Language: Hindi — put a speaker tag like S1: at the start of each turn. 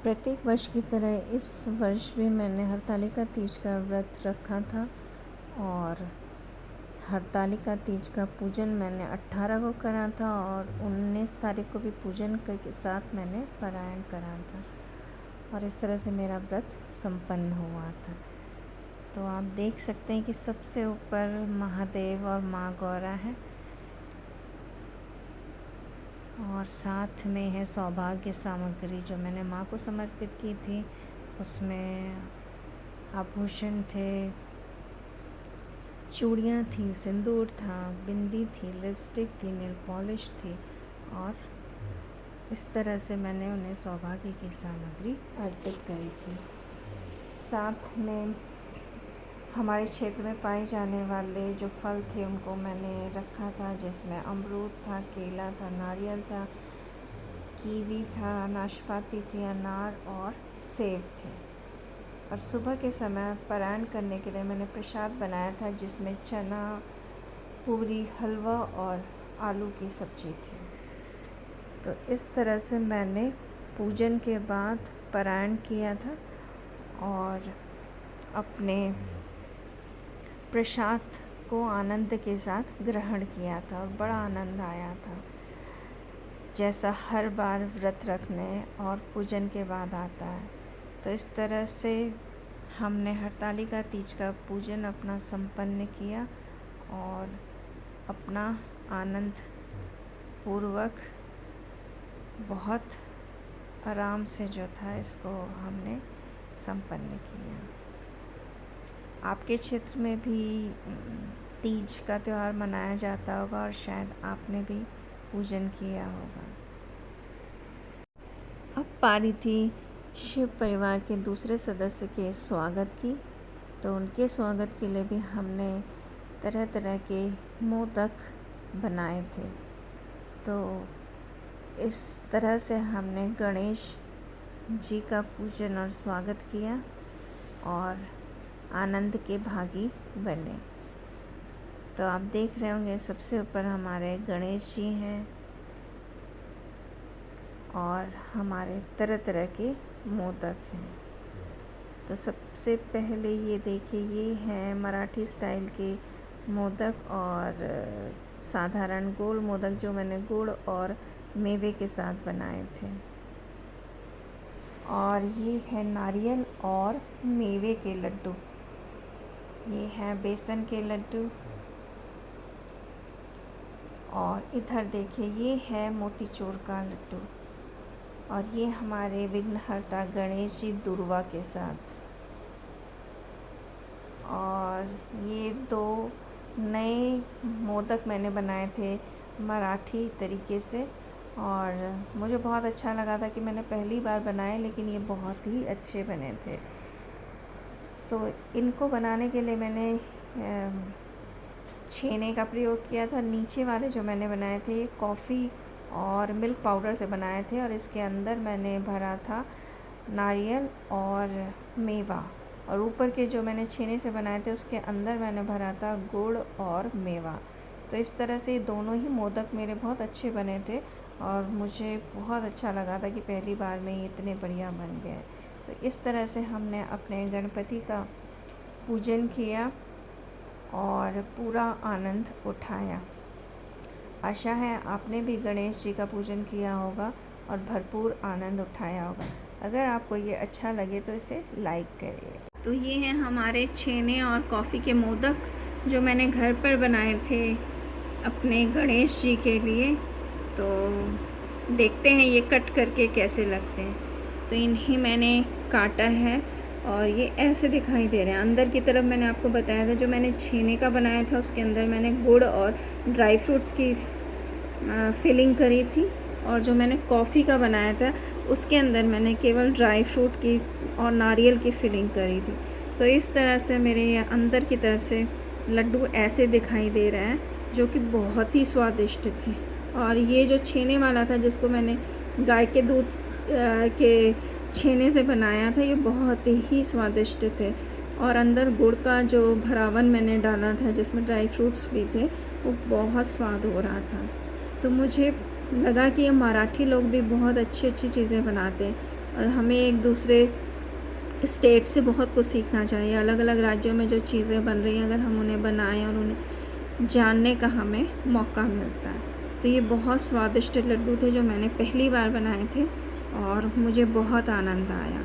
S1: प्रत्येक वर्ष की तरह इस वर्ष भी मैंने हरतालिका तीज का व्रत रखा था और हरतालिका तीज का पूजन मैंने 18 को करा था और 19 तारीख को भी पूजन के साथ मैंने पारायण करा था और इस तरह से मेरा व्रत संपन्न हुआ था। तो आप देख सकते हैं कि सबसे ऊपर महादेव और माँ गौरा है और साथ में है सौभाग्य सामग्री जो मैंने माँ को समर्पित की थी। उसमें आभूषण थे, चूड़ियाँ थी, सिंदूर था, बिंदी थी, लिपस्टिक थी, नेल पॉलिश थी और इस तरह से मैंने उन्हें सौभाग्य की सामग्री अर्पित करी थी। साथ में हमारे क्षेत्र में पाए जाने वाले जो फल थे उनको मैंने रखा था, जिसमें अमरूद था, केला था, नारियल था, कीवी था, नाशपाती थी, अनार और सेब थे। और सुबह के समय पारायण करने के लिए मैंने प्रसाद बनाया था, जिसमें चना, पूरी, हलवा और आलू की सब्ज़ी थी। तो इस तरह से मैंने पूजन के बाद पारायण किया था और अपने प्रसाद को आनंद के साथ ग्रहण किया था और बड़ा आनंद आया था, जैसा हर बार व्रत रखने और पूजन के बाद आता है। तो इस तरह से हमने हरतालिका तीज का पूजन अपना संपन्न किया और अपना आनंद पूर्वक बहुत आराम से जो था इसको हमने संपन्न किया। आपके क्षेत्र में भी तीज का त्यौहार मनाया जाता होगा और शायद आपने भी पूजन किया होगा। अब पारी थी शिव परिवार के दूसरे सदस्य के स्वागत की। तो उनके स्वागत के लिए भी हमने तरह तरह के मोदक बनाए थे। तो इस तरह से हमने गणेश जी का पूजन और स्वागत किया और आनंद के भागी बने। तो आप देख रहे होंगे सबसे ऊपर हमारे गणेश जी हैं और हमारे तरह तरह के मोदक हैं। तो सबसे पहले ये देखिए, ये हैं मराठी स्टाइल के मोदक और साधारण गोल मोदक जो मैंने गुड़ और मेवे के साथ बनाए थे। और ये है नारियल और मेवे के लड्डू, ये हैं बेसन के लड्डू। और इधर देखिए, ये है मोतीचूर का लड्डू और ये हमारे विघ्नहर्ता गणेश जी दुर्वा के साथ। और ये 2 नए मोदक मैंने बनाए थे मराठी तरीके से और मुझे बहुत अच्छा लगा था कि मैंने पहली बार बनाए, लेकिन ये बहुत ही अच्छे बने थे। तो इनको बनाने के लिए मैंने छेने का प्रयोग किया था। नीचे वाले जो मैंने बनाए थे कॉफ़ी और मिल्क पाउडर से बनाए थे और इसके अंदर मैंने भरा था नारियल और मेवा, और ऊपर के जो मैंने छेने से बनाए थे उसके अंदर मैंने भरा था गुड़ और मेवा। तो इस तरह से दोनों ही मोदक मेरे बहुत अच्छे बने थे और मुझे बहुत अच्छा लगा था कि पहली बार में ये इतने बढ़िया बन गए। तो इस तरह से हमने अपने गणपति का पूजन किया और पूरा आनंद उठाया। आशा है आपने भी गणेश जी का पूजन किया होगा और भरपूर आनंद उठाया होगा। अगर आपको ये अच्छा लगे तो इसे लाइक करिए। तो ये हैं हमारे छेने और कॉफ़ी के मोदक जो मैंने घर पर बनाए थे अपने गणेश जी के लिए। तो देखते हैं ये कट करके कैसे लगते हैं। तो इन्हें मैंने काटा है और ये ऐसे दिखाई दे रहे हैं। अंदर की तरफ मैंने आपको बताया था जो मैंने छेने का बनाया था उसके अंदर मैंने गुड़ और ड्राई फ्रूट्स की फिलिंग करी थी, और जो मैंने कॉफ़ी का बनाया था उसके अंदर मैंने केवल ड्राई फ्रूट की और नारियल की फिलिंग करी थी। तो इस तरह से मेरे ये अंदर की तरफ से लड्डू ऐसे दिखाई दे रहे हैं जो कि बहुत ही स्वादिष्ट थे। और ये जो छेने वाला था जिसको मैंने गाय के दूध के छेने से बनाया था, ये बहुत ही स्वादिष्ट थे। और अंदर गुड़ का जो भरावन मैंने डाला था जिसमें ड्राई फ्रूट्स भी थे, वो बहुत स्वाद हो रहा था। तो मुझे लगा कि ये मराठी लोग भी बहुत अच्छी अच्छी चीज़ें बनाते हैं और हमें एक दूसरे स्टेट से बहुत कुछ सीखना चाहिए। अलग अलग राज्यों में जो चीज़ें बन रही हैं, अगर हम उन्हें बनाएं और उन्हें जानने का हमें मौका मिलता है। तो ये बहुत स्वादिष्ट लड्डू थे जो मैंने पहली बार बनाए थे और मुझे बहुत आनंद आया।